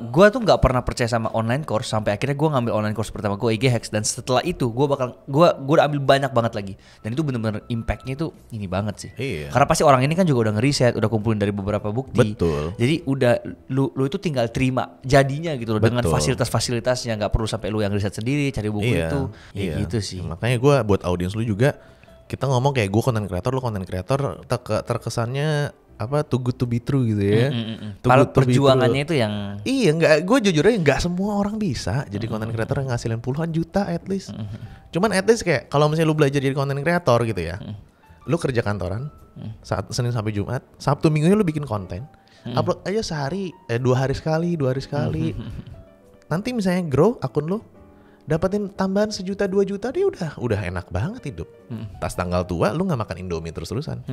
S2: gue tuh nggak pernah percaya sama online course sampai akhirnya gue ngambil online course pertama gue IG Hacks, dan setelah itu gue udah ambil banyak banget lagi, dan itu bener-bener impactnya itu ini banget sih. Karena pasti orang ini kan juga udah ngeriset, udah kumpulin dari beberapa bukti. Betul. Jadi udah lu itu tinggal terima jadinya gitu loh. Dengan fasilitas-fasilitasnya, nggak perlu sampai lu yang riset sendiri cari buku itu. Ya gitu sih.
S1: Makanya gue buat audiens lu juga, kita ngomong kayak gue content creator, lu content creator, terkesannya apa, too good to be true gitu ya.
S2: Kalau perjuangannya itu yang
S1: nggak, gue jujur aja nggak semua orang bisa jadi content creator yang ngasilin puluhan juta at least. Cuman at least kayak kalau misalnya lu belajar jadi content creator gitu ya, lu kerja kantoran saat Senin sampai Jumat, Sabtu Minggunya lu bikin konten, upload aja sehari, 2 hari sekali. Nanti misalnya grow akun lu, dapetin tambahan 1 juta 2 juta, dia udah enak banget hidup. Pas tanggal tua lu nggak makan Indomie terus-terusan.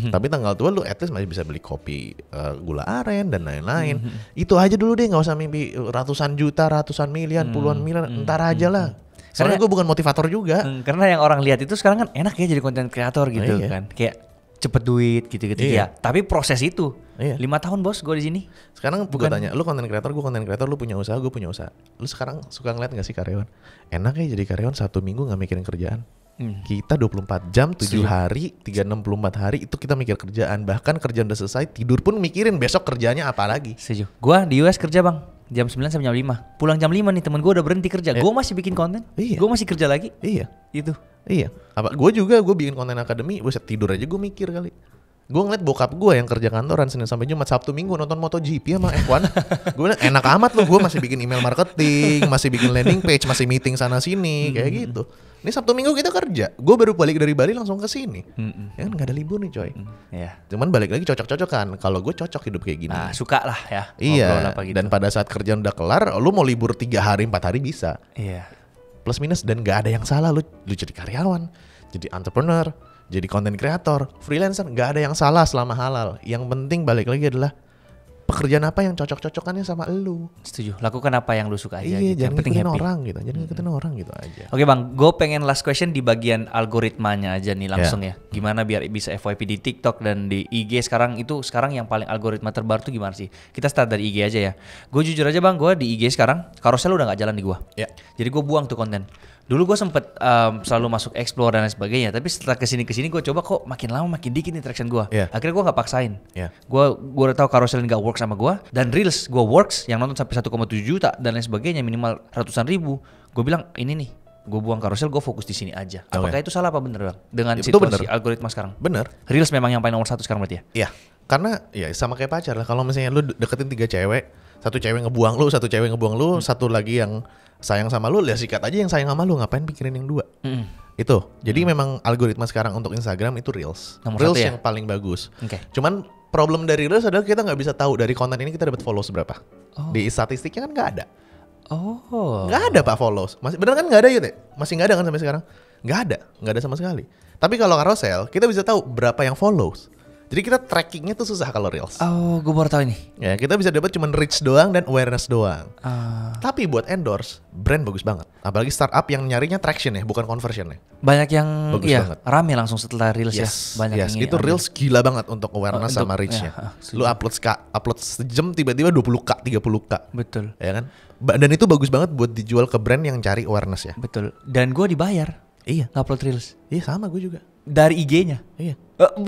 S1: Tapi tanggal tua lu at least masih bisa beli kopi gula aren dan lain-lain. Itu aja dulu deh, nggak usah mimpi ratusan juta, ratusan miliar, puluhan miliar, ntar aja lah. Soalnya gue bukan motivator juga.
S2: Karena yang orang lihat itu sekarang kan enak ya jadi konten kreator gitu kan. Kayak cepet duit gitu-gitu ya. Tapi proses itu 5 tahun bos gue di sini.
S1: Sekarang gue tanya, lu konten kreator, gue konten kreator, lu punya usaha, gue punya usaha. Lu sekarang suka ngeliat gak sih karyawan? Enak ya jadi karyawan 1 minggu gak mikirin kerjaan. Kita 24 jam, 7 hari, 364 hari itu kita mikir kerjaan. Bahkan kerjaan udah selesai, tidur pun mikirin besok kerjanya apa lagi.
S2: Setuju. Gue di US kerja bang, Jam 9 sampai jam 5. Pulang jam 5 nih temen gue udah berhenti kerja. Gue masih bikin konten. Gue masih kerja lagi.
S1: Iya.
S2: Itu.
S1: Iya. Apa? Gue bikin konten akademi. Gue tidur aja gue mikir kali. Gue ngeliat bokap gue yang kerja kantoran Senin sampai Jumat, Sabtu Minggu nonton MotoGP sama F1. Gue bilang enak amat lu, gue masih bikin email marketing, masih bikin landing page, masih meeting sana sini kayak gitu. Ini Sabtu Minggu kita kerja. Gue baru balik dari Bali langsung ke sini. Ya kan gak ada libur nih coy. Cuman balik lagi cocok-cocokan. Kalau gue cocok hidup kayak gini.
S2: Nah, suka lah ya.
S1: Iya. Gitu. Dan pada saat kerjaan udah kelar, lu mau libur 3 hari 4 hari bisa.
S2: Iya.
S1: Plus minus dan gak ada yang salah lu jadi karyawan, jadi entrepreneur, jadi content creator, freelancer, gak ada yang salah selama halal. Yang penting balik lagi adalah pekerjaan apa yang cocok-cocokannya sama lu.
S2: Setuju. Lakukan apa yang lu suka aja.
S1: Iya,
S2: gitu.
S1: jangan ngikutin orang gitu. Jangan ngikutin orang gitu aja.
S2: Oke bang, gue pengen last question di bagian algoritmanya aja nih langsung ya. Gimana biar bisa FYP di TikTok dan di IG sekarang yang paling algoritma terbaru tuh gimana sih? Kita start dari IG aja ya. Gue jujur aja bang, gue di IG sekarang carousel udah gak jalan di gue.
S1: Ya.
S2: Jadi gue buang tuh konten. Dulu gue sempet selalu masuk explore dan lain sebagainya, tapi setelah kesini gue coba kok makin lama makin dikit nih traction gue. Akhirnya gue nggak paksain. Gue udah tahu carousel nggak work sama gue, dan reels gue works yang nonton sampai 1,7 juta dan lain sebagainya minimal ratusan ribu. Gue bilang ini nih, gue buang carousel, gue fokus di sini aja. Apakah itu salah apa bener bang? Dengan situasi algoritma sekarang?
S1: Bener.
S2: Reels memang yang paling nomor 1 sekarang berarti ya?
S1: Iya, karena ya sama kayak pacar lah. Kalau misalnya lu deketin 3 cewek, satu cewek ngebuang lu, satu lagi yang sayang sama lu, ya sikat aja yang sayang sama lu, ngapain pikirin yang 2. Itu. Jadi memang algoritma sekarang untuk Instagram itu Reels. Reels yang paling bagus. Cuman problem dari Reels adalah kita nggak bisa tahu dari konten ini kita dapat follows berapa. Di statistiknya kan nggak ada. Nggak ada pak follows. Masih bener kan nggak ada gitu ya? Masih nggak ada kan sampai sekarang? Nggak ada sama sekali. Tapi kalau carousel kita bisa tahu berapa yang follows. Jadi kita trackingnya tuh susah kalau Reels.
S2: Oh, gue baru tahu ini.
S1: Ya, kita bisa dapat cuma reach doang dan awareness doang. Tapi buat endorse, brand bagus banget. Apalagi startup yang nyarinya traction ya, bukan conversion ya.
S2: Banyak yang rame langsung setelah Reels ya. Banyak yang
S1: itu Reels gila banget untuk awareness sama reach-nya. Lu upload sejam tiba-tiba 20k, 30k.
S2: Betul.
S1: Ya kan? Dan itu bagus banget buat dijual ke brand yang cari awareness ya.
S2: Betul. Dan gue dibayar.
S1: Iya.
S2: Upload Reels.
S1: Iya sama gue juga.
S2: Dari IG-nya.
S1: Iya.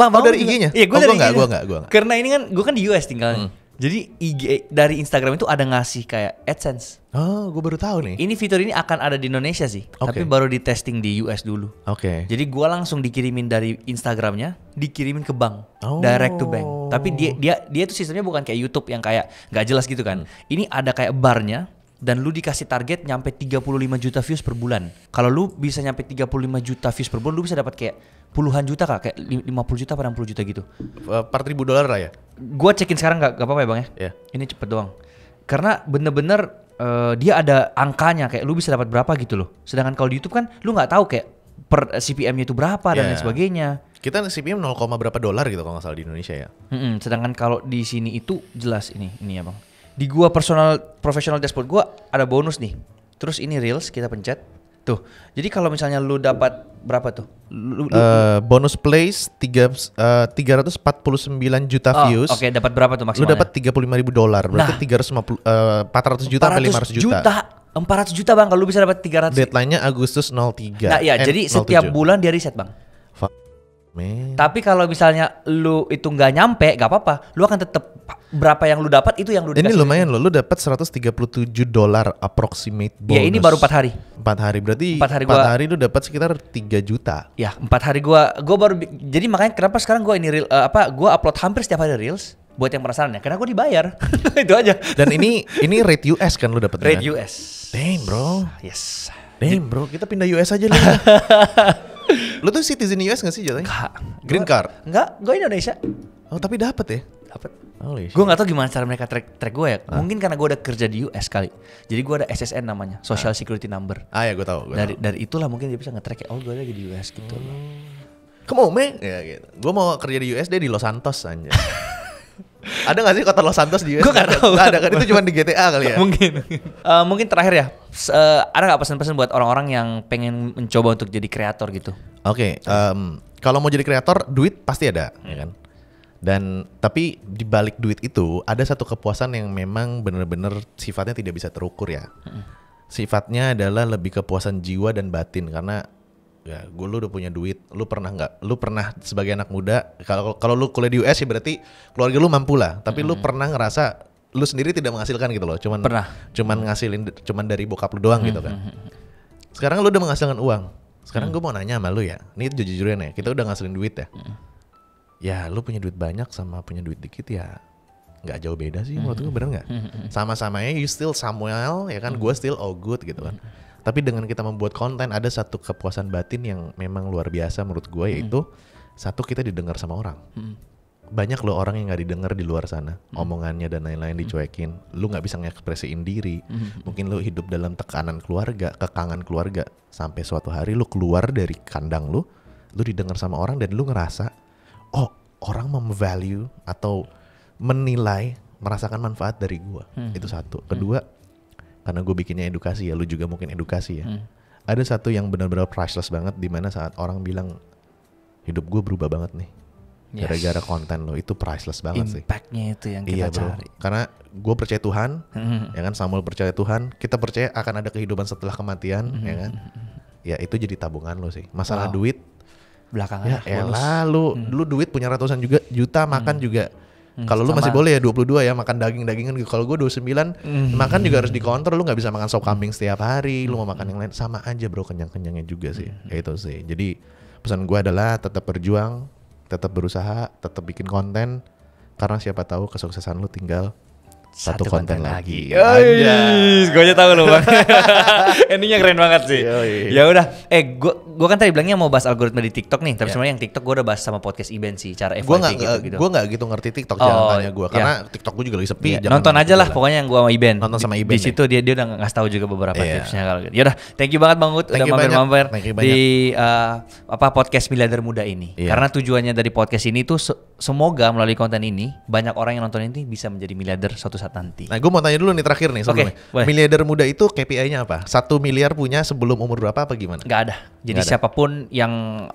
S2: Dari
S1: IG-nya?
S2: Iya, gue dari IG-nya.
S1: Gue enggak.
S2: Karena ini kan gue kan di US tinggalnya. Jadi IG dari Instagram itu ada ngasih kayak AdSense.
S1: Oh, gue baru tahu nih.
S2: Ini fitur ini akan ada di Indonesia sih, tapi baru di testing di US dulu. Jadi gue langsung dikirimin dari Instagramnya, dikirimin ke bank, direct to bank. Tapi dia tuh sistemnya bukan kayak YouTube yang kayak nggak jelas gitu kan. Ini ada kayak barnya. Dan lu dikasih target nyampe 35 juta views per bulan. Kalau lu bisa nyampe 35 juta views per bulan, lu bisa dapat kayak puluhan juta kak, kayak 50 juta atau 60 juta gitu.
S1: $4,000 lah ya?
S2: Gua cekin sekarang gak apa-apa ya bang ya? Ini cepet doang. Karena bener-bener dia ada angkanya, kayak lu bisa dapat berapa gitu loh. Sedangkan kalau di YouTube kan lu gak tahu kayak per CPM-nya itu berapa dan lain sebagainya.
S1: Kita CPM 0, berapa dolar gitu kalau gak salah di Indonesia ya.
S2: Sedangkan kalau di sini itu jelas ini ya bang. Di gua professional dashboard gua ada bonus nih. Terus ini Reels kita pencet. Tuh. Jadi kalau misalnya lu dapat berapa tuh?
S1: Bonus plays 349 juta views.
S2: Oke, dapat berapa tuh maksimalnya?
S1: Lu dapat $35,000. Berarti 400 juta sampai 500 juta.
S2: 400 juta bang kalau lu bisa dapat 300.
S1: Deadline-nya Agustus 03.
S2: Nah, ya, jadi setiap bulan dia riset bang. Tapi kalau misalnya lu itu nggak nyampe, nggak apa-apa. Lu akan tetap berapa yang lu dapat itu yang lu dikasih.
S1: Ini lumayan loh. Lu dapat $137 approximate bonus.
S2: Ya ini baru 4 hari.
S1: 4 hari berarti 4 hari lu dapat sekitar 3 juta.
S2: Ya 4 hari gua baru. Jadi makanya kenapa sekarang gua ini gua upload hampir setiap hari Reels. Buat yang penasaran ya, karena gua dibayar. Itu aja. Dan
S1: ini rate US kan lu dapat.
S2: Rate US.
S1: Damn bro.
S2: Yes.
S1: Damn bro, kita pindah US aja lah. Lu tuh citizen US gak sih jatuhnya?
S2: Enggak.
S1: Green card?
S2: Enggak, gue Indonesia.
S1: Oh tapi dapet ya?
S2: Dapet. Gue gak tahu gimana cara mereka track gue ya. Mungkin karena gue udah kerja di US kali. Jadi gue ada SSN namanya, Social Security Number.
S1: Ya gue tahu.
S2: Dari itulah mungkin dia bisa nge-track gue lagi di US gitu.
S1: Come on man. Ya gitu. Gue mau kerja di US, dia di Los Santos aja. Ada gak sih kota Los Santos di US?
S2: Gue gak tahu.
S1: Gak ada kan, itu cuma di GTA kali ya?
S2: Mungkin terakhir ya, ada gak pesan-pesan buat orang-orang yang pengen mencoba untuk jadi kreator gitu? Oke,
S1: kalau mau jadi kreator, duit pasti ada, ya kan? Dan tapi di balik duit itu ada satu kepuasan yang memang benar-benar sifatnya tidak bisa terukur ya. Sifatnya adalah lebih kepuasan jiwa dan batin, karena ya lu udah punya duit, lu pernah sebagai anak muda, kalau lu kuliah di US ya berarti keluarga lu mampu lah, tapi lu pernah ngerasa lu sendiri tidak menghasilkan gitu loh. Cuman ngasilin cuman dari bokap lu doang gitu kan. Sekarang lu udah menghasilkan uang. Sekarang gue mau nanya sama lu ya. Ini jujur-jujuran ya. Kita udah ngasilin duit ya. Ya lu punya duit banyak sama punya duit dikit ya nggak jauh beda sih menurut gue, bener nggak? Sama-samanya you still Samuel ya kan, gue still all good gitu kan. Tapi dengan kita membuat konten ada satu kepuasan batin yang memang luar biasa menurut gue, yaitu satu, kita didengar sama orang. Banyak loh orang yang nggak didengar di luar sana, omongannya dan lain-lain dicuekin. Lu nggak bisa ngekspresiin diri. Mungkin lu hidup dalam tekanan keluarga, kekangan keluarga, sampai suatu hari lu keluar dari kandang lu didengar sama orang dan lu ngerasa, oh orang memvalue atau menilai, merasakan manfaat dari gua. Itu satu. Kedua, karena gue bikinnya edukasi ya, lu juga mungkin edukasi ya. Ada satu yang benar-benar priceless banget, di mana saat orang bilang hidup gue berubah banget nih gara-gara konten lo, itu priceless banget sih.
S2: Impactnya itu yang kita cari.
S1: Karena gue percaya Tuhan, ya kan, Samuel percaya Tuhan, kita percaya akan ada kehidupan setelah kematian, ya kan. Ya itu jadi tabungan lo sih. Masalah duit
S2: belakangan.
S1: Ya elah, lu duit punya ratusan juga juta, makan juga. Kalau lu masih boleh ya 22 ya makan daging-dagingan gitu. Kalau gue 29 makan juga harus dikontrol. Lu gak bisa makan sop kambing setiap hari. Lu mau makan yang lain sama aja bro, kenyang-kenyangnya juga sih. Itu sih. Jadi pesan gue adalah tetap berjuang, tetap berusaha, tetap bikin konten. Karena siapa tahu kesuksesan lu tinggal satu konten lagi.
S2: Gue aja tahu loh bang. Endingnya keren banget sih. Ya udah, gue kan tadi bilangnya mau bahas algoritma di TikTok nih, tapi sebenarnya yang TikTok gue udah bahas sama podcast Iben sih, cara FYP gitu.
S1: Gue nggak gitu ngerti TikTok, jangan tanya gue, karena TikTok gue juga lagi sepi.
S2: Nonton aja lah pokoknya yang gue sama Iben.
S1: Nonton sama Iben.
S2: Di situ dia udah ngasih tahu juga beberapa tipsnya kalau gitu. Yaudah, thank you banget Bang Ut udah mampir-mampir di podcast Miliarder Muda ini. Karena tujuannya dari podcast ini tuh semoga melalui konten ini banyak orang yang nonton ini bisa menjadi miliarder suatu saat nanti.
S1: Nah, gue mau tanya dulu nih terakhir nih sebelumnya. Miliarder muda itu KPI-nya apa? 1 miliar punya sebelum umur berapa apa gimana?
S2: Gak ada. Jadi siapapun yang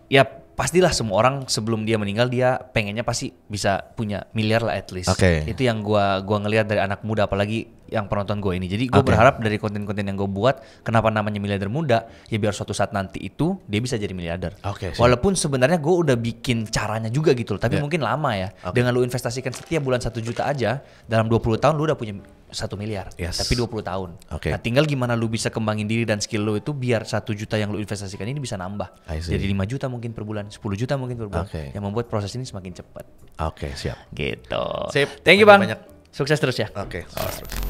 S2: ya pastilah semua orang sebelum dia meninggal dia pengennya pasti bisa punya miliar lah at least. Itu yang gua ngelihat dari anak muda, apalagi yang penonton gue ini. Jadi gue berharap dari konten-konten yang gue buat, kenapa namanya miliarder muda, ya biar suatu saat nanti itu dia bisa jadi miliarder. Walaupun sebenarnya gue udah bikin caranya juga gitu loh, tapi mungkin lama ya. Dengan lu investasikan setiap bulan 1 juta aja, dalam 20 tahun lu udah punya 1 miliar. Tapi 20 tahun. Nah tinggal gimana lu bisa kembangin diri dan skill lu itu biar 1 juta yang lu investasikan ini bisa nambah. Jadi 5 juta mungkin per bulan, 10 juta mungkin per bulan. Yang membuat proses ini semakin cepat.
S1: Siap.
S2: Gitu.
S1: Sip.
S2: Thank you Bang. Sukses terus ya.
S1: Sukses terus.